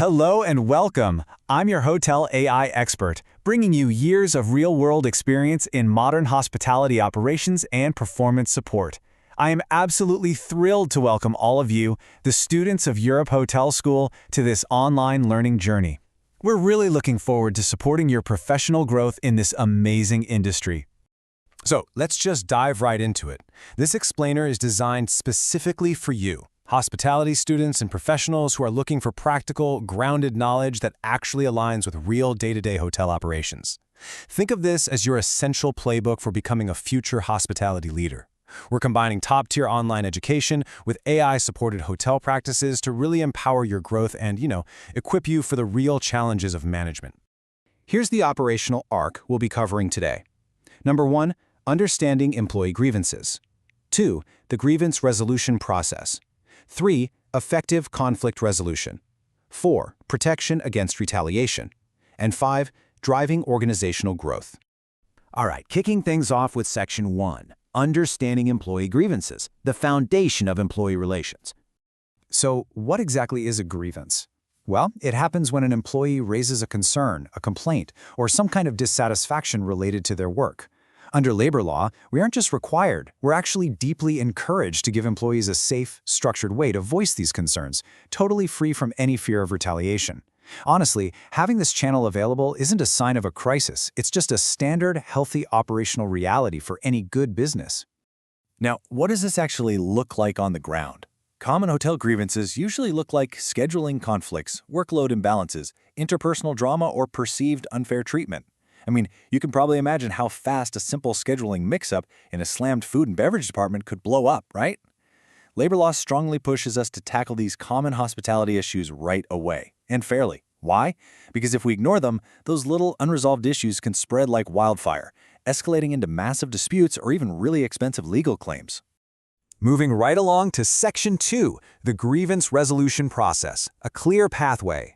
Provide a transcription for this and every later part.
Hello and welcome. I'm your hotel AI expert, bringing you years of real-world experience in modern hospitality operations and performance support. I am absolutely thrilled to welcome all of you, the students of Europe Hotel School, to this online learning journey. We're really looking forward to supporting your professional growth in this amazing industry. So let's just dive right into it. This explainer is designed specifically for you, hospitality students and professionals who are looking for practical, grounded knowledge that actually aligns with real day-to-day hotel operations. Think of this as your essential playbook for becoming a future hospitality leader. We're combining top-tier online education with AI-supported hotel practices to really empower your growth and, equip you for the real challenges of management. Here's the operational arc we'll be covering today. Number 1, understanding employee grievances. 2, the grievance resolution process. 3, effective conflict resolution. 4, protection against retaliation. And 5, driving organizational growth. All right, kicking things off with Section 1, understanding employee grievances, the foundation of employee relations. So, what exactly is a grievance? Well, it happens when an employee raises a concern, a complaint, or some kind of dissatisfaction related to their work. Under labor law, we aren't just required, we're actually deeply encouraged to give employees a safe, structured way to voice these concerns, totally free from any fear of retaliation. Honestly, having this channel available isn't a sign of a crisis, it's just a standard, healthy operational reality for any good business. Now, what does this actually look like on the ground? Common hotel grievances usually look like scheduling conflicts, workload imbalances, interpersonal drama, or perceived unfair treatment. You can probably imagine how fast a simple scheduling mix-up in a slammed food and beverage department could blow up, right? Labor law strongly pushes us to tackle these common hospitality issues right away, and fairly. Why? Because if we ignore them, those little unresolved issues can spread like wildfire, escalating into massive disputes or even really expensive legal claims. Moving right along to Section 2, the grievance resolution process, a clear pathway.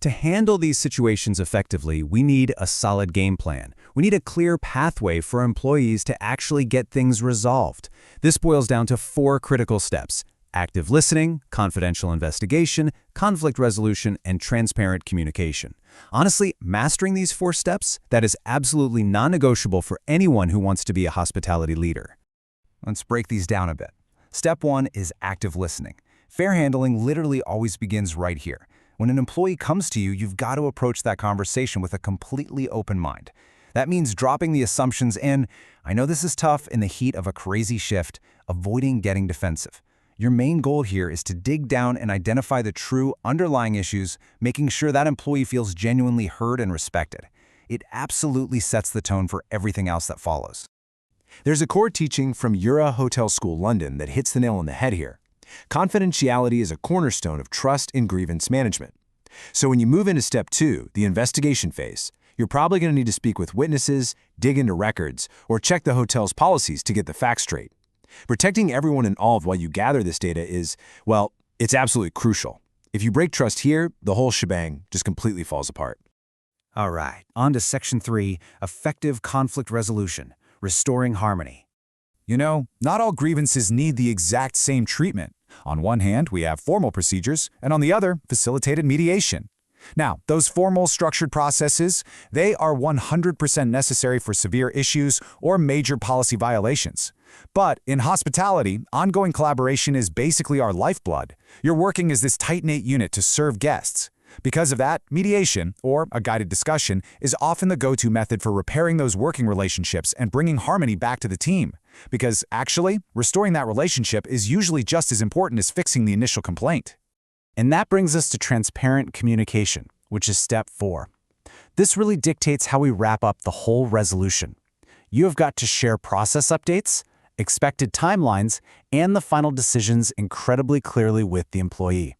To handle these situations effectively, we need a solid game plan. We need a clear pathway for employees to actually get things resolved. This boils down to 4 critical steps: active listening, confidential investigation, conflict resolution, and transparent communication. Honestly, mastering these 4 steps, that is absolutely non-negotiable for anyone who wants to be a hospitality leader. Let's break these down a bit. Step 1 is active listening. Fair handling literally always begins right here. When an employee comes to you, you've got to approach that conversation with a completely open mind. That means dropping the assumptions and, I know this is tough in the heat of a crazy shift, avoiding getting defensive. Your main goal here is to dig down and identify the true underlying issues, making sure that employee feels genuinely heard and respected. It absolutely sets the tone for everything else that follows. There's a core teaching from Europe Hotel School London that hits the nail on the head here. Confidentiality is a cornerstone of trust in grievance management. So when you move into Step 2, the investigation phase, you're probably going to need to speak with witnesses, dig into records, or check the hotel's policies to get the facts straight. Protecting everyone involved while you gather this data is, well, it's absolutely crucial. If you break trust here, the whole shebang just completely falls apart. All right, on to Section 3, effective conflict resolution, restoring harmony. Not all grievances need the exact same treatment. On one hand, we have formal procedures, and on the other, facilitated mediation. Now, those formal, structured processes, they are 100% necessary for severe issues or major policy violations. But in hospitality, ongoing collaboration is basically our lifeblood. You're working as this tight-knit unit to serve guests. Because of that, mediation, or a guided discussion, is often the go-to method for repairing those working relationships and bringing harmony back to the team. Because, actually, restoring that relationship is usually just as important as fixing the initial complaint. And that brings us to transparent communication, which is Step 4. This really dictates how we wrap up the whole resolution. You have got to share process updates, expected timelines, and the final decisions incredibly clearly with the employee.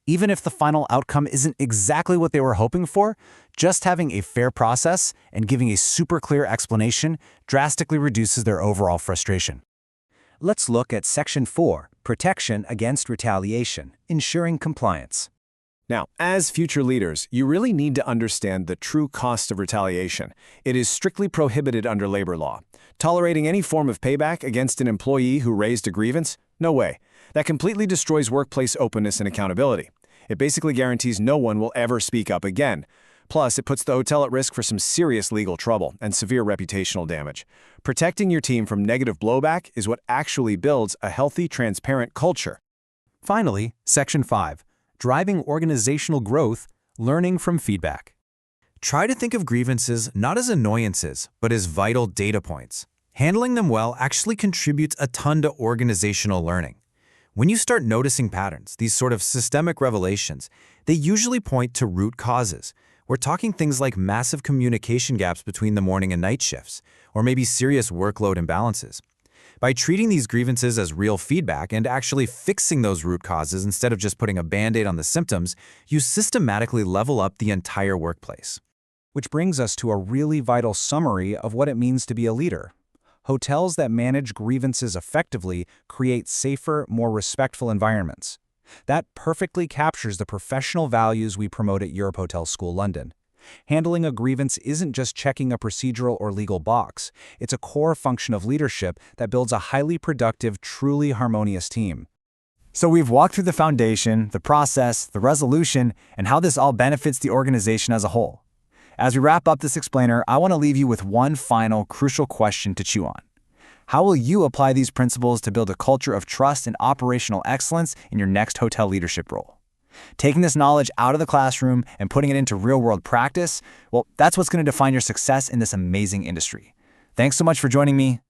Even if the final outcome isn't exactly what they were hoping for, just having a fair process and giving a super clear explanation drastically reduces their overall frustration. Let's look at Section 4, protection against retaliation, ensuring compliance. Now, as future leaders, you really need to understand the true cost of retaliation. It is strictly prohibited under labor law. Tolerating any form of payback against an employee who raised a grievance? No way. That completely destroys workplace openness and accountability. It basically guarantees no one will ever speak up again. Plus, it puts the hotel at risk for some serious legal trouble and severe reputational damage. Protecting your team from negative blowback is what actually builds a healthy, transparent culture. Finally, Section 5, driving organizational growth, learning from feedback. Try to think of grievances not as annoyances, but as vital data points. Handling them well actually contributes a ton to organizational learning. When you start noticing patterns, these sort of systemic revelations, they usually point to root causes. We're talking things like massive communication gaps between the morning and night shifts, or maybe serious workload imbalances. By treating these grievances as real feedback and actually fixing those root causes instead of just putting a Band-Aid on the symptoms, you systematically level up the entire workplace. Which brings us to a really vital summary of what it means to be a leader. Hotels that manage grievances effectively create safer, more respectful environments. That perfectly captures the professional values we promote at Europe Hotel School London. Handling a grievance isn't just checking a procedural or legal box. It's a core function of leadership that builds a highly productive, truly harmonious team. So we've walked through the foundation, the process, the resolution, and how this all benefits the organization as a whole. As we wrap up this explainer, I want to leave you with one final crucial question to chew on. How will you apply these principles to build a culture of trust and operational excellence in your next hotel leadership role? Taking this knowledge out of the classroom and putting it into real-world practice, well, that's what's going to define your success in this amazing industry. Thanks so much for joining me.